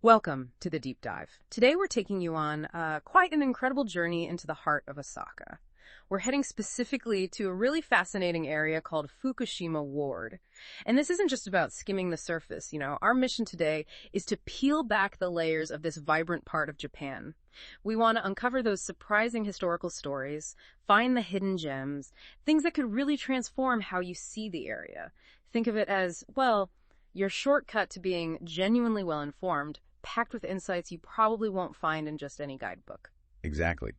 Welcome to the Deep Dive. Today we're taking you on quite an incredible journey into the heart of Osaka. We're heading specifically to a really fascinating area called Fukushima Ward. And this isn't just about skimming the surface, Our mission today is to peel back the layers of this vibrant part of Japan. We want to uncover those surprising historical stories, find the hidden gems, things that could really transform how you see the area. Think of it as, your shortcut to being genuinely well-informed, packed with insights you probably won't find in just any guidebook. Exactly.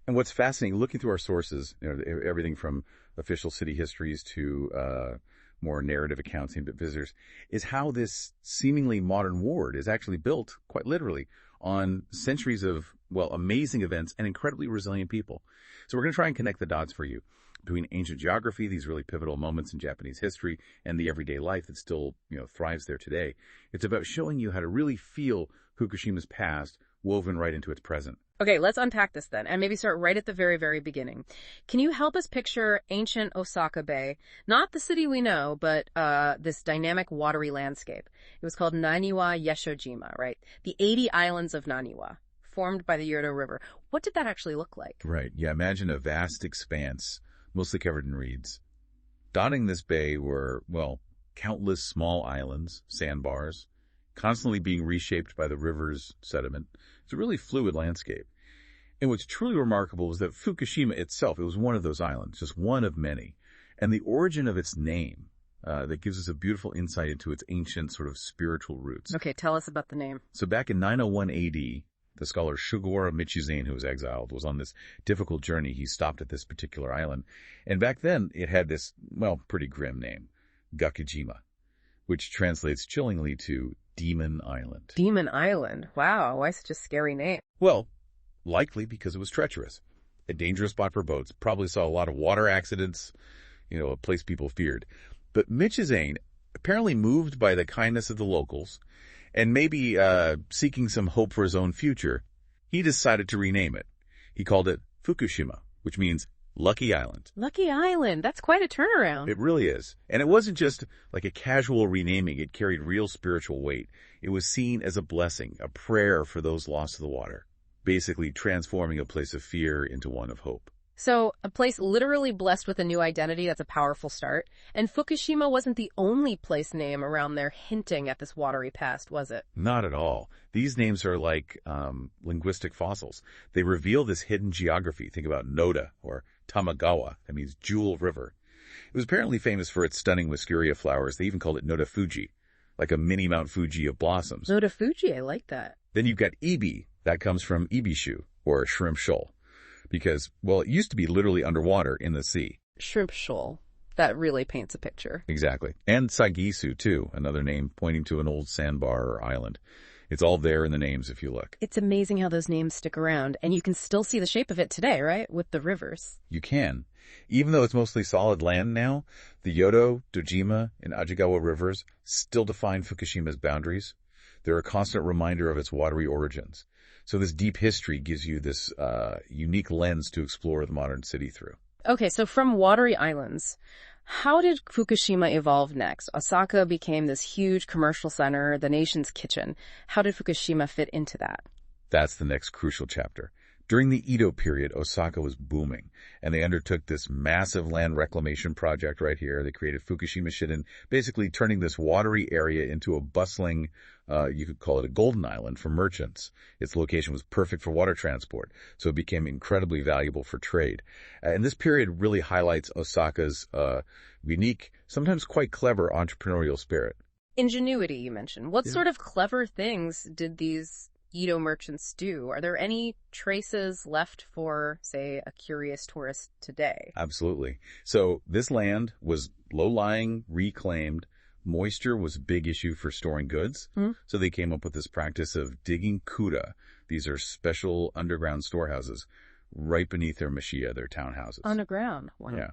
And what's fascinating, looking through our sources, everything from official city histories to more narrative accounts aimed at visitors, is how this seemingly modern ward is actually built, quite literally, on centuries of, amazing events and incredibly resilient people. So we're going to try and connect the dots for you between ancient geography, these really pivotal moments in Japanese history, and the everyday life that still, thrives there today. It's about showing you how to really feel Fukushima's past woven right into its present. Okay, let's unpack this then, and maybe start right at the very, very beginning. Can you help us picture ancient Osaka Bay? Not the city we know, but this dynamic watery landscape. It was called Naniwa Yeshojima, right? The 80 islands of Naniwa, formed by the Yodo River. What did that actually look like? Right. Yeah, imagine a vast expanse, mostly covered in reeds. Dotting this bay were, countless small islands, sandbars, constantly being reshaped by the river's sediment. It's a really fluid landscape. And what's truly remarkable is that Fukushima itself, it was one of those islands, just one of many. And the origin of its name, that gives us a beautiful insight into its ancient sort of spiritual roots. Okay, tell us about the name. So back in 901 AD, the scholar Sugawara Michizane, who was exiled, was on this difficult journey. He stopped at this particular island. And back then, it had this, pretty grim name, Gakujima, which translates chillingly to Demon Island. Demon Island. Wow, why such a scary name? Well, likely because it was treacherous. A dangerous spot for boats. Probably saw a lot of water accidents, a place people feared. But Michizane, apparently moved by the kindness of the locals, and maybe seeking some hope for his own future, he decided to rename it. He called it Fukushima, which means Lucky Island. Lucky Island. That's quite a turnaround. It really is. And it wasn't just like a casual renaming. It carried real spiritual weight. It was seen as a blessing, a prayer for those lost to the water, basically transforming a place of fear into one of hope. So, a place literally blessed with a new identity, that's a powerful start. And Fukushima wasn't the only place name around there hinting at this watery past, was it? Not at all. These names are like linguistic fossils. They reveal this hidden geography. Think about Noda or Tamagawa. That means Jewel River. It was apparently famous for its stunning wisteria flowers. They even called it Noda Fuji, like a mini Mount Fuji of blossoms. Noda Fuji, I like that. Then you've got Ebi. That comes from Ebisu, or shrimp shoal. Because, it used to be literally underwater in the sea. Shrimp shoal. That really paints a picture. Exactly. And Sagisu, too, another name pointing to an old sandbar or island. It's all there in the names if you look. It's amazing how those names stick around, and you can still see the shape of it today, right? With the rivers. You can. Even though it's mostly solid land now, the Yodo, Dojima, and Ajigawa rivers still define Fukushima's boundaries. They're a constant reminder of its watery origins. So this deep history gives you this unique lens to explore the modern city through. Okay, so from watery islands, how did Fukushima evolve next? Osaka became this huge commercial center, the nation's kitchen. How did Fukushima fit into that? That's the next crucial chapter. During the Edo period, Osaka was booming, and they undertook this massive land reclamation project right here. They created Fukushima Shiden, basically turning this watery area into a bustling, you could call it a golden island for merchants. Its location was perfect for water transport, so it became incredibly valuable for trade. And this period really highlights Osaka's unique, sometimes quite clever entrepreneurial spirit. Ingenuity, you mentioned. What sort of clever things did these Edo merchants do? Are there any traces left for, say, a curious tourist today? Absolutely. So this land was low-lying, reclaimed. Moisture was a big issue for storing goods. So they came up with this practice of digging kura. These are special underground storehouses right beneath their mashiya, their townhouses. Underground? Wow. Yeah.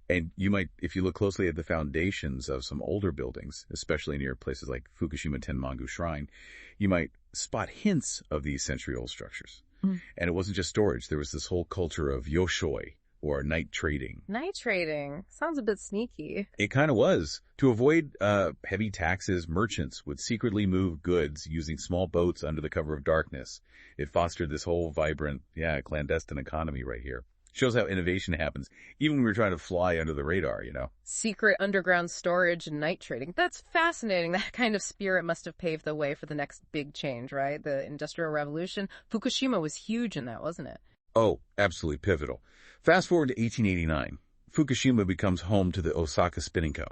And you might, if you look closely at the foundations of some older buildings, especially near places like Fukushima Tenmangu Shrine, you might spot hints of these century-old structures. And it wasn't just storage. There was this whole culture of yoshoi, or night trading. Night trading. Sounds a bit sneaky. It kind of was. To avoid heavy taxes, merchants would secretly move goods using small boats under the cover of darkness. It fostered this whole vibrant, clandestine economy right here. Shows how innovation happens, even when we're trying to fly under the radar, Secret underground storage and night trading. That's fascinating. That kind of spirit must have paved the way for the next big change, right? The Industrial Revolution. Fukushima was huge in that, wasn't it? Oh, absolutely pivotal. Fast forward to 1889. Fukushima becomes home to the Osaka Spinning Co.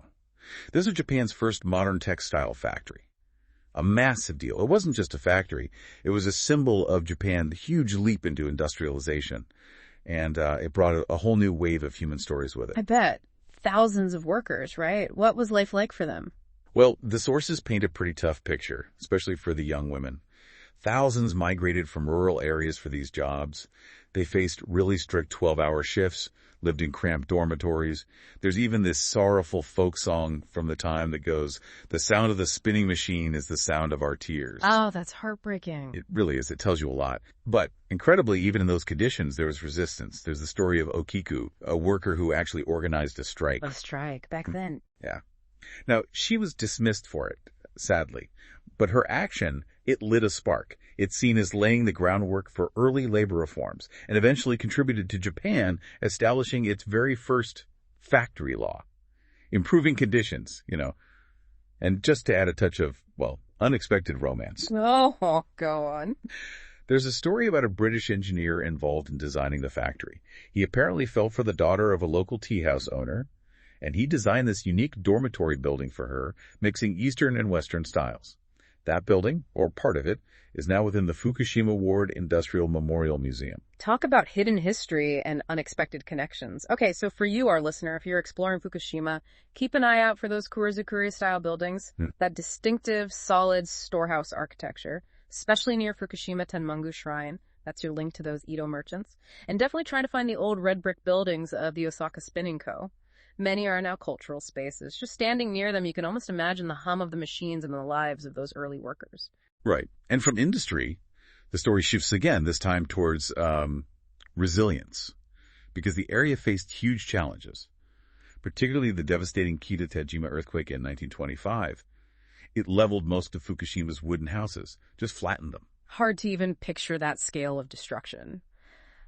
This was Japan's first modern textile factory. A massive deal. It wasn't just a factory. It was a symbol of Japan's huge leap into industrialization. And it brought a whole new wave of human stories with it. I bet. Thousands of workers, right? What was life like for them? Well, the sources paint a pretty tough picture, especially for the young women. Thousands migrated from rural areas for these jobs. They faced really strict 12-hour shifts, lived in cramped dormitories. There's even this sorrowful folk song from the time that goes, "The sound of the spinning machine is the sound of our tears." Oh, that's heartbreaking. It really is. It tells you a lot. But incredibly, even in those conditions, there was resistance. There's the story of Okiku, a worker who actually organized a strike. A strike back then. Yeah. Now, she was dismissed for it, sadly. But her action, it lit a spark. It's seen as laying the groundwork for early labor reforms and eventually contributed to Japan establishing its very first factory law, improving conditions, and just to add a touch of, unexpected romance. Oh, go on. There's a story about a British engineer involved in designing the factory. He apparently fell for the daughter of a local tea house owner, and he designed this unique dormitory building for her, mixing Eastern and Western styles. That building, or part of it, is now within the Fukushima Ward Industrial Memorial Museum. Talk about hidden history and unexpected connections. Okay, so for you, our listener, if you're exploring Fukushima, keep an eye out for those Kurizukuri-style buildings, that distinctive, solid storehouse architecture, especially near Fukushima Tenmangu Shrine. That's your link to those Edo merchants. And definitely try to find the old red brick buildings of the Osaka Spinning Co. Many are now cultural spaces. Just standing near them, you can almost imagine the hum of the machines and the lives of those early workers. Right. And from industry, the story shifts again, this time towards resilience, because the area faced huge challenges, particularly the devastating Kita-Tajima earthquake in 1925. It leveled most of Fukushima's wooden houses, just flattened them. Hard to even picture that scale of destruction.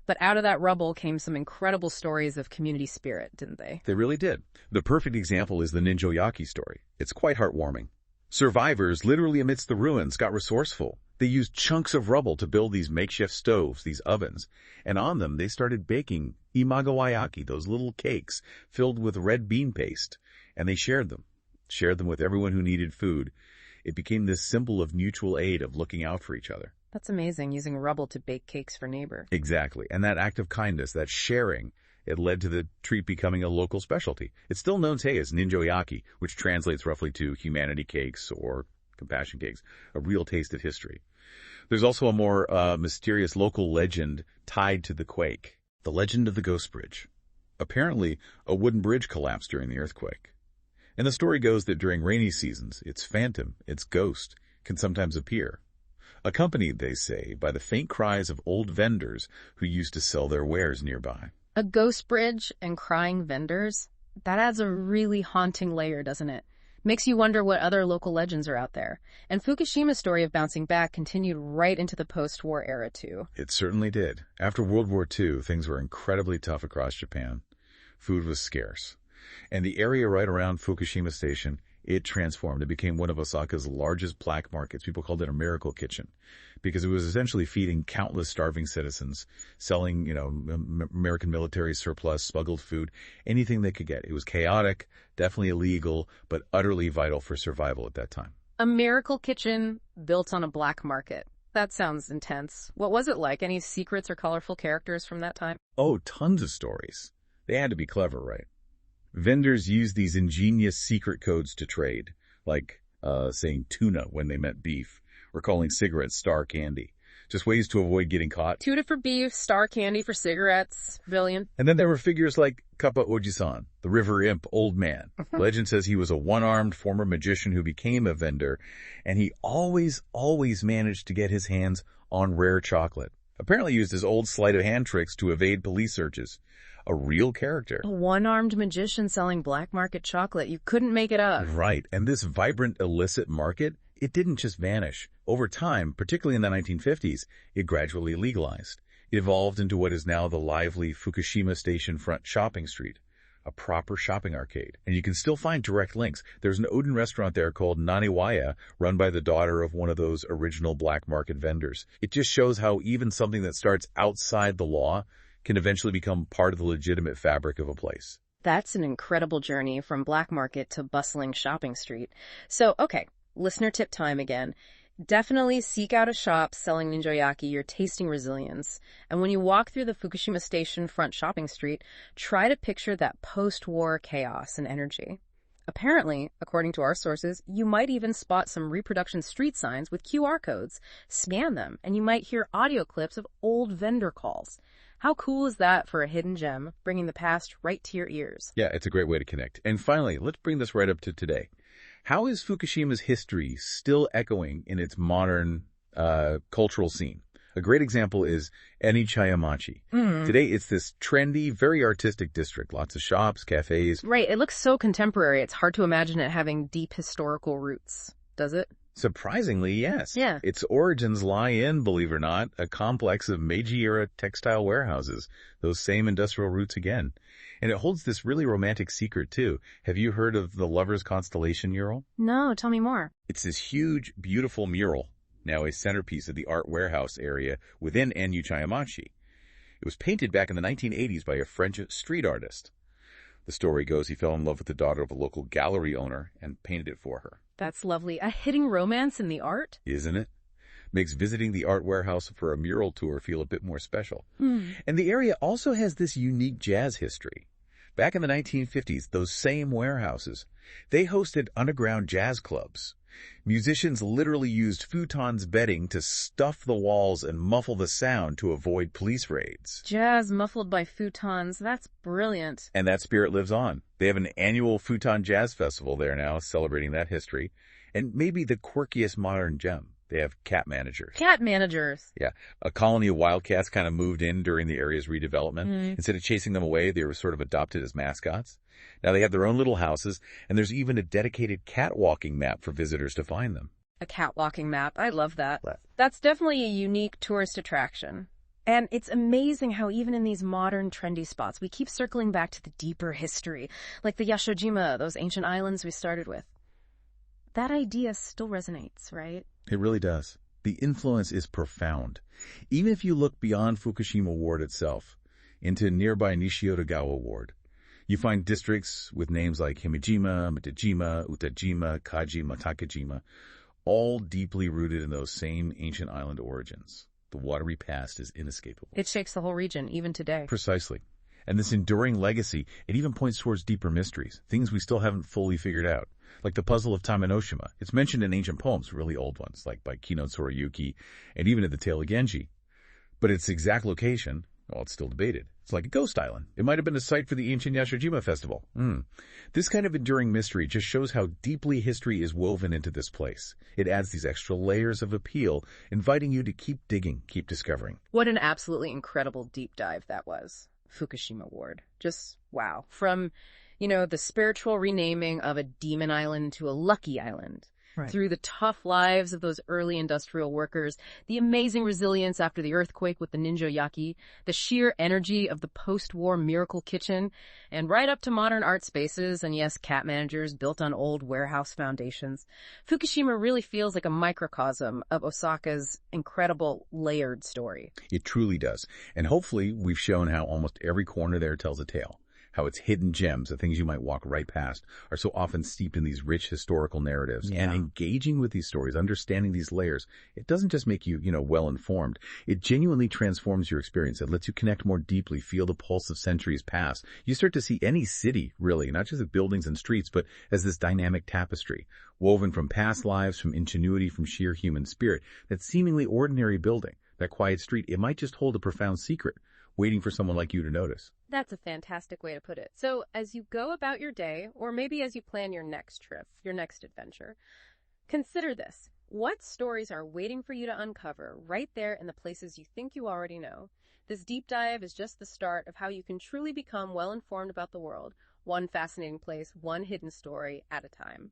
But out of that rubble came some incredible stories of community spirit, didn't they? They really did. The perfect example is the Ninjoyaki story. It's quite heartwarming. Survivors, literally amidst the ruins, got resourceful. They used chunks of rubble to build these makeshift stoves, these ovens, and on them they started baking imagawayaki, those little cakes filled with red bean paste, and they shared them with everyone who needed food. It became this symbol of mutual aid, of looking out for each other. That's amazing, using rubble to bake cakes for neighbor. Exactly. And that act of kindness, that sharing, it led to the treat becoming a local specialty. It's still known today as Ninjoyaki, which translates roughly to humanity cakes or compassion cakes, a real taste of history. There's also a more mysterious local legend tied to the quake, the legend of the Ghost Bridge. Apparently, a wooden bridge collapsed during the earthquake. And the story goes that during rainy seasons, its phantom, its ghost, can sometimes appear, accompanied, they say, by the faint cries of old vendors who used to sell their wares nearby. A ghost bridge and crying vendors? That adds a really haunting layer, doesn't it? Makes you wonder what other local legends are out there. And Fukushima's story of bouncing back continued right into the post-war era, too. It certainly did. After World War II, things were incredibly tough across Japan. Food was scarce. And the area right around Fukushima Station, it transformed. It became one of Osaka's largest black markets. People called it a miracle kitchen because it was essentially feeding countless starving citizens, selling, American military surplus, smuggled food, anything they could get. It was chaotic, definitely illegal, but utterly vital for survival at that time. A miracle kitchen built on a black market. That sounds intense. What was it like? Any secrets or colorful characters from that time? Oh, tons of stories. They had to be clever, right? Vendors used these ingenious secret codes to trade, like saying tuna when they meant beef, or calling cigarettes star candy. Just ways to avoid getting caught. Tuna for beef, star candy for cigarettes. Brilliant. And then there were figures like Kappa Oji-san, the river imp old man. Legend says he was a one-armed former magician who became a vendor, and he always managed to get his hands on rare chocolate. apparently used his old sleight of hand tricks to evade police searches. A real character. A one-armed magician selling black market chocolate. You couldn't make it up. Right, and this vibrant illicit market, it didn't just vanish. Over time, particularly in the 1950s, it gradually legalized. It evolved into what is now the lively Fukushima Station front shopping street, a proper shopping arcade. And you can still find direct links. There's an Odin restaurant there called Naniwaya, run by the daughter of one of those original black market vendors. It just shows how even something that starts outside the law can eventually become part of the legitimate fabric of a place. That's an incredible journey from black market to bustling shopping street. So, okay, listener tip time again. Definitely seek out a shop selling ninjayaki. You're tasting resilience. And when you walk through the Fukushima Station front shopping street, try to picture that post-war chaos and energy. Apparently, according to our sources, you might even spot some reproduction street signs with QR codes. Scan them, and you might hear audio clips of old vendor calls. How cool is that for a hidden gem, bringing the past right to your ears? Yeah, it's a great way to connect. And finally, let's bring this right up to today. How is Fukushima's history still echoing in its modern cultural scene? A great example is Enichayamachi. Today, it's this trendy, very artistic district. Lots of shops, cafes. Right, it looks so contemporary. It's hard to imagine it having deep historical roots, does it? Surprisingly, yes. Yeah. Its origins lie in, believe it or not, a complex of Meiji-era textile warehouses, those same industrial roots again. And it holds this really romantic secret, too. Have you heard of the Lover's Constellation mural? No, tell me more. It's this huge, beautiful mural, now a centerpiece of the art warehouse area within Enichayamachi. It was painted back in the 1980s by a French street artist. The story goes he fell in love with the daughter of a local gallery owner and painted it for her. That's lovely. A hidden romance in the art? Isn't it? Makes visiting the art warehouse for a mural tour feel a bit more special. And the area also has this unique jazz history. Back in the 1950s, those same warehouses, they hosted underground jazz clubs. Musicians literally used futons bedding to stuff the walls and muffle the sound to avoid police raids. Jazz muffled by futons. That's brilliant. And that spirit lives on. They have an annual Futon Jazz Festival there now, celebrating that history. And maybe the quirkiest modern gem, they have cat managers. Cat managers. Yeah. A colony of wildcats kind of moved in during the area's redevelopment. Instead of chasing them away, they were sort of adopted as mascots. Now they have their own little houses, and there's even a dedicated cat walking map for visitors to find them. A cat walking map. I love that. That's definitely a unique tourist attraction. And it's amazing how even in these modern trendy spots, we keep circling back to the deeper history, like the Yashojima, those ancient islands we started with. That idea still resonates, right? It really does. The influence is profound. Even if you look beyond Fukushima Ward itself, into nearby Nishiodagawa Ward, you find districts with names like Himejima, Mitajima, Utajima, Kajima, Takajima, all deeply rooted in those same ancient island origins. The watery past is inescapable. It shakes the whole region, even today. Precisely. And this enduring legacy, it even points towards deeper mysteries, things we still haven't fully figured out. Like the puzzle of Tamenoshima. It's mentioned in ancient poems, really old ones, like by Kino Tsurayuki, and even in the tale of Genji. But its exact location, well, it's still debated. It's like a ghost island. It might have been a site for the ancient Yashojima festival. This kind of enduring mystery just shows how deeply history is woven into this place. It adds these extra layers of appeal, inviting you to keep digging, keep discovering. What an absolutely incredible deep dive that was. Fukushima Ward. Just wow. From, the spiritual renaming of a demon island to a lucky island. Right. Through the tough lives of those early industrial workers, the amazing resilience after the earthquake with the ninjayaki, the sheer energy of the post-war miracle kitchen, and right up to modern art spaces and, yes, cat managers built on old warehouse foundations. Fukushima really feels like a microcosm of Osaka's incredible layered story. It truly does. And hopefully we've shown how almost every corner there tells a tale. How its hidden gems, the things you might walk right past, are so often steeped in these rich historical narratives. Yeah. And engaging with these stories, understanding these layers, it doesn't just make you, well-informed. It genuinely transforms your experience. It lets you connect more deeply, feel the pulse of centuries past. You start to see any city, really, not just as buildings and streets, but as this dynamic tapestry, woven from past lives, from ingenuity, from sheer human spirit. That seemingly ordinary building, that quiet street, it might just hold a profound secret, waiting for someone like you to notice. That's a fantastic way to put it. So as you go about your day, or maybe as you plan your next trip, your next adventure, consider this. What stories are waiting for you to uncover right there in the places you think you already know? This deep dive is just the start of how you can truly become well informed about the world, one fascinating place, one hidden story at a time.